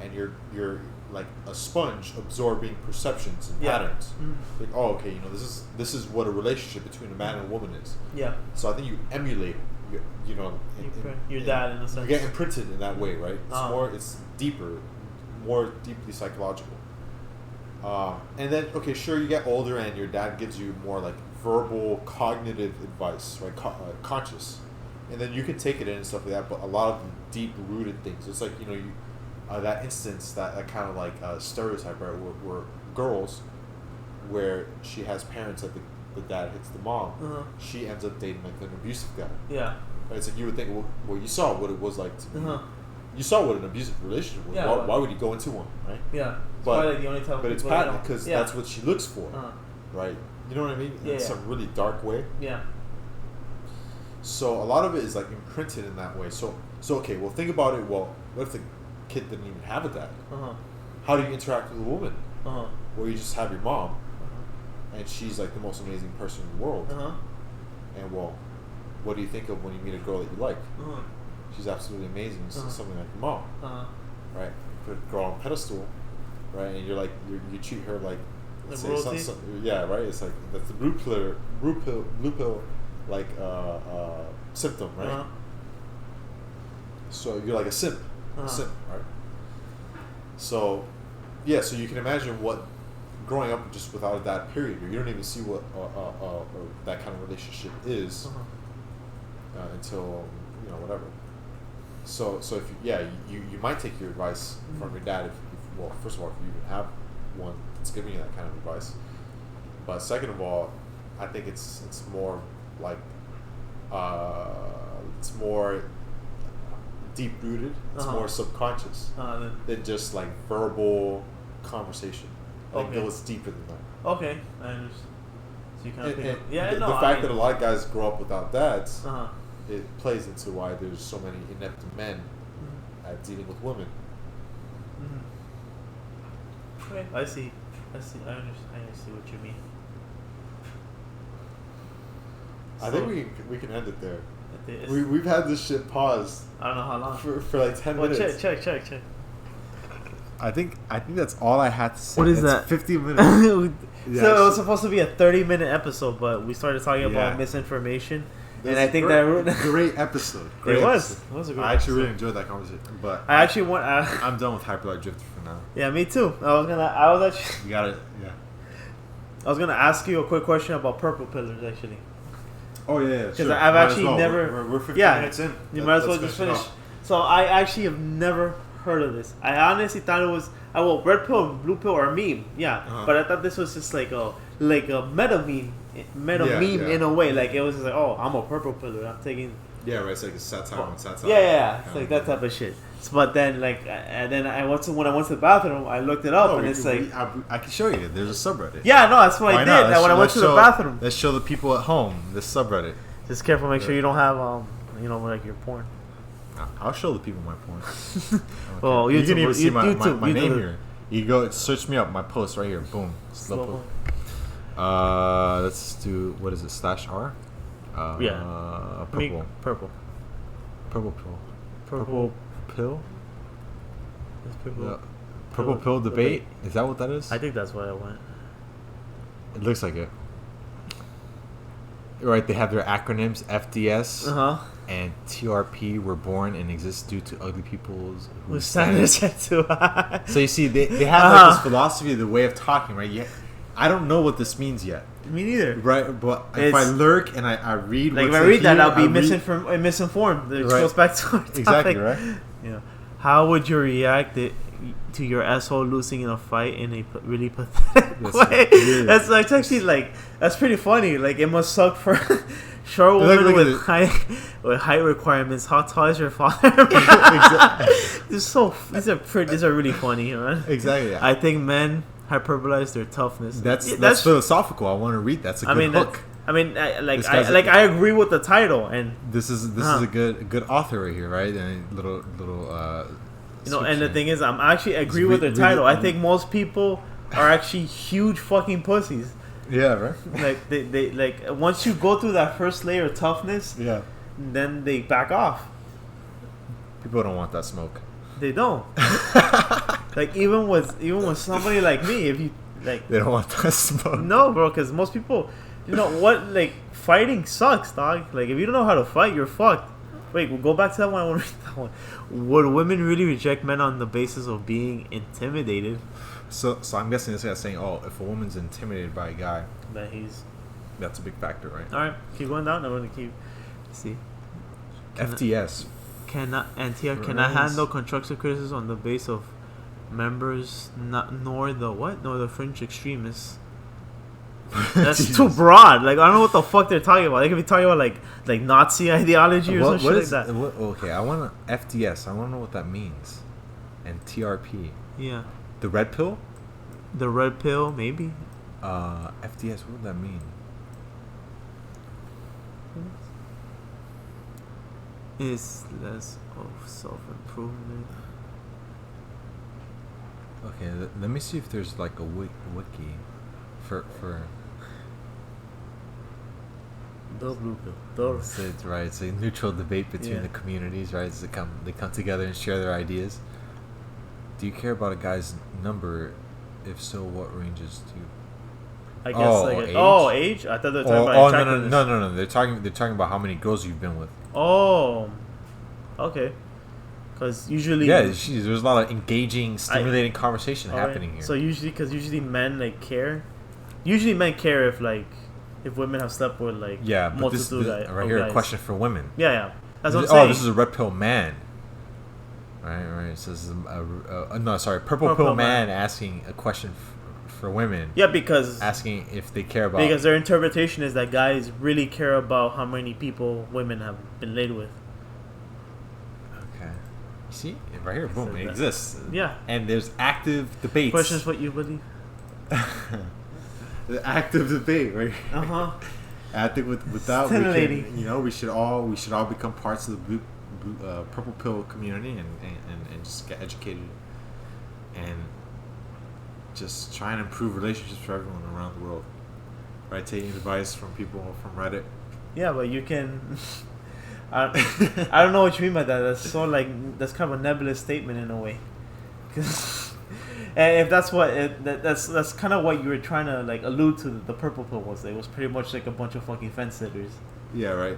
and you're like a sponge absorbing perceptions and patterns. Like, this is what a relationship between a man and a woman is. Yeah. So I think you emulate your dad in a sense. You get imprinted in that way, right? It's deeper, more deeply psychological. And then sure, you get older and your dad gives you more like verbal, cognitive advice, right? Conscious, and then you can take it in and stuff like that. But a lot of deep rooted things. It's like that instance, that kind of like stereotype, right? Where girls, where she has parents that the dad hits the mom, she ends up dating like an abusive guy. Yeah. Right? It's like you would think, well, you saw what it was like to be. You saw what an abusive relationship was. Yeah, why would you go into one, right? Yeah. But it's patent because that's what she looks for, right? You know what I mean? In some really dark way. Yeah. So a lot of it is like imprinted in that way. So okay, well think about it. Well, what if the kid didn't even have a dad? How do you interact with a woman? Well, you just have your mom, and she's like the most amazing person in the world. And well, what do you think of when you meet a girl that you like? She's absolutely amazing. Something like your mom, right? Put a girl on a pedestal, right? And you're like you treat her like right? It's like that's the blue pill like symptom, right? So you're like a simp, right? So so you can imagine what growing up just without a dad, period, you don't even see what that kind of relationship is until whatever. So if you might take your advice from your dad if first of all, if you even have one that's giving you that kind of advice, but second of all, I think it's more like it's more deep rooted. It's more subconscious than just like verbal conversation. Like it goes deeper than that. Okay, I understand. So you kind of the fact that a lot of guys grow up without dads, it plays into why there's so many inept men at dealing with women. Okay, I see. I understand. I see what you mean. I think we can end it there. We've had this shit paused. I don't know how long. For like 10 minutes. Check. I think that's all I had to say. What is that? 50 minutes. Yeah, so it was supposed to be a 30-minute episode, but we started talking about misinformation. And I think great episode. It was a great I actually really enjoyed that conversation. But I actually want. I'm done with Hyperlight Drifter for now. Yeah, me too. I was actually. You got it. Yeah. I was gonna ask you a quick question about purple pillars, actually. Oh yeah, because sure. I've actually never. We're 15 minutes in. You might as well just finish. So I actually have never heard of this. I honestly thought it was. Red pill and blue pill are a meme. Yeah, but I thought this was just like a meta meme. In a way, like it was just like, oh, I'm a purple pillar. I'm taking. Yeah, right. It's like a satire on satire. Yeah. It's like that type of shit. So, but then, and then when I went to the bathroom, I looked it up, and it's like I can show you. There's a subreddit. Yeah, no, that's what I did. And when I went to the bathroom, let's show the people at home this subreddit. Just careful, make sure you don't have like your porn. I'll show the people my porn. Okay. Well, you can even see my name here. You go search me up, my post right here. Boom. Slow. Let's do, what is it? /R. Purple. Purple pill. That's purple. Yeah. Purple pill debate. Is that what that is? I think that's why I went. It looks like it. Right, they have their acronyms FDS and TRP were born and exist due to ugly people's whose standards are too high. So you see, they have like this philosophy, the way of talking, right? Yeah, I don't know what this means yet. Me neither. Right, but if I lurk and I read, like if I read that, I'll be misinformed. It goes back to our topic. Exactly, right? Yeah. How would you react to your asshole losing in a fight in a really pathetic way? That's actually that's pretty funny. Like it must suck for short woman with height requirements. How tall is your father? These are really funny, man. Exactly. Yeah. I think men hyperbolize their toughness. That's philosophical. I want to read. That's a good hook. I agree with the title, and this is a good author right here, right? And little and the thing is, I'm actually agree with the title. I think most people are actually huge fucking pussies. Yeah, right. Like they once you go through that first layer of toughness, then they back off. People don't want that smoke. They don't. Like even with somebody like me, if you they don't want that smoke. No, bro, because most people, fighting sucks, dog. Like if you don't know how to fight, you're fucked. Wait, we'll go back to that one. I want to read that one. Would women really reject men on the basis of being intimidated? So I'm guessing this guy's saying, if a woman's intimidated by a guy, that's a big factor, right? All right, keep going down. I'm going to keep. See. FTS. Cannot handle constructive criticism on the basis of members, nor the fringe extremists. That's too broad. Like I don't know what the fuck they're talking about. They could be talking about like Nazi ideology or some shit like that. Okay, I want FDS. I want to know what that means. And TRP. Yeah. The red pill. The red pill, maybe. FDS. What would that mean? Is less of self-improvement. Okay, let me see if there's like a wiki for the blue pill. It's a neutral debate between the communities, right? So they come together and share their ideas. Do you care about a guy's number? If so, what ranges do you? I guess age? Age? I thought they were talking about attractiveness. No. They're talking about how many girls you've been with. Oh, okay. Because usually, there's a lot of engaging, stimulating conversation happening here. So usually men care. Usually men care if women have slept with multitude right here, guys. A question for women. Yeah. That's what I'm saying. This is a red pill man. Right. So this is purple pill man asking a question for women. Yeah, because asking if they care about. Because their interpretation is that guys really care about how many people women have been laid with. Okay. You see, right here, boom, it exists. Yeah. And there's active debates. Questions what you believe. The active debate, right? I think without we should all become parts of the purple pill community and just get educated and just try and improve relationships for everyone around the world. Right, taking advice from people from Reddit. Yeah, but you can. I don't know what you mean by that. That's so that's kind of a nebulous statement in a way. Cause, and if that's what that's kind of what you were trying to like allude to. The purple pill was. It was pretty much like a bunch of fucking fence sitters. Yeah, right.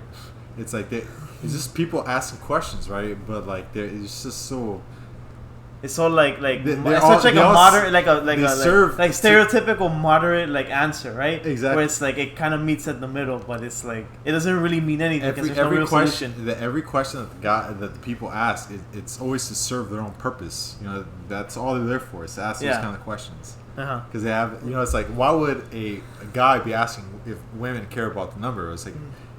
It's like it's just people asking questions, right? But like it's just so. It's so it's such like a moderate like stereotypical moderate like answer, right? Exactly. Where it's like it kind of meets at the middle, but it's like it doesn't really mean anything because there's no real question, solution. Every question that the people ask, it's always to serve their own purpose. You know, that's all they're there for. Is to ask those kind of questions. Because they have, it's like, why would a guy be asking if women care about the number? It's like,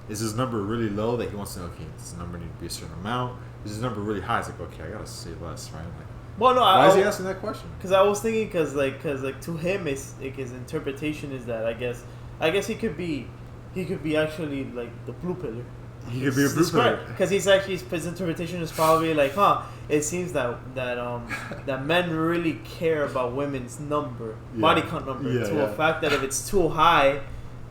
is this number really low that he wants to know? Okay, does the number need to be a certain amount? Is this number really high? It's like, okay, I gotta say less, right? Like, well, no, why is he asking that question? Because I was thinking, because to him, his interpretation is that I guess he could be actually like the blue pillar. He could be a blue pillar. Because his interpretation is probably like, it seems that men really care about women's body count number, to a fact that if it's too high,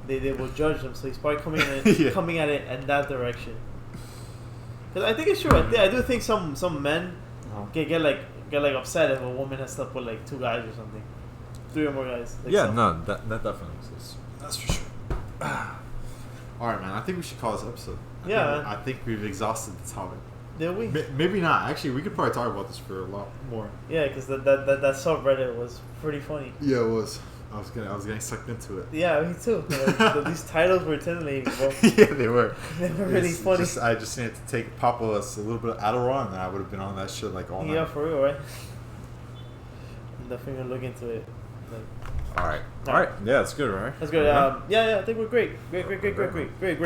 they will judge them. So he's probably coming at it in that direction. Because I think it's true. I do think some men get upset if a woman has slept with like 2 guys or something, 3 or more guys. Like that definitely exists. That's for sure. All right, man. I think we should call this episode. I think we've exhausted the topic. Did we? Maybe not. Actually, we could probably talk about this for a lot more. Yeah, because that subreddit was pretty funny. Yeah, it was. I was getting sucked into it. Yeah, me too. These titles were titillating, bro. Yeah, they were. They were really funny. I just needed to pop us a little bit of Adderall, and then I would have been on that shit like all night. Yeah, for real, right? I'm definitely gonna look into it. All right. Yeah, that's good, right? That's good. I think we're great. Great.